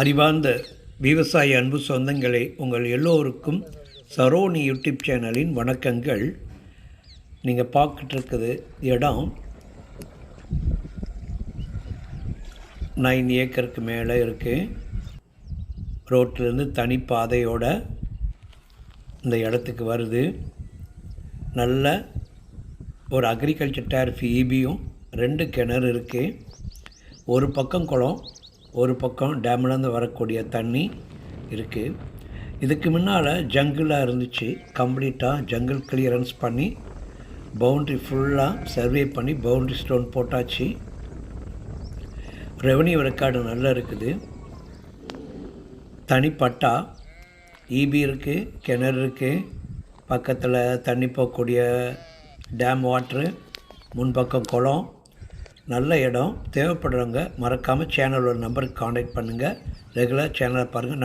அறிவார்ந்த விவசாய அன்பு சொந்தங்களே, உங்கள் எல்லோருக்கும் சரோனி யூடியூப் சேனலின் வணக்கங்கள். நீங்கள் பார்த்துட்டு இருக்குது இடம் 9 ஏக்கருக்கு மேலே இருக்குது. ரோட்டிலேருந்து தனி பாதையோட இந்த இடத்துக்கு வருது. நல்ல ஒரு அக்ரிகல்ச்சர் டேரிஃப் ஈபியும் 2 கிணறு இருக்குது. ஒரு பக்கம் குளம், ஒரு பக்கம் டேம்லேருந்து வரக்கூடிய தண்ணி இருக்குது. இதுக்கு முன்னால் ஜங்கிளாக இருந்துச்சு. கம்ப்ளீட்டாக ஜங்கிள் கிளியரன்ஸ் பண்ணி பவுண்ட்ரி ஃபுல்லாக சர்வே பண்ணி பவுண்ட்ரி ஸ்டோன் போட்டாச்சு. ரெவன்யூ ரெக்கார்டு நல்லா இருக்குது. தனிப்பட்டா ஈபி இருக்குது, கிணறு இருக்குது, பக்கத்தில் தண்ணி போகக்கூடிய டேம் வாட்ரு, முன்பக்கம் குளம். நல்ல இடம். தேவைப்படுறவங்க மறக்காமல் சேனலோட நம்பருக்கு காண்டாக்ட் பண்ணுங்கள். ரெகுலர் சேனலை பாருங்கள்.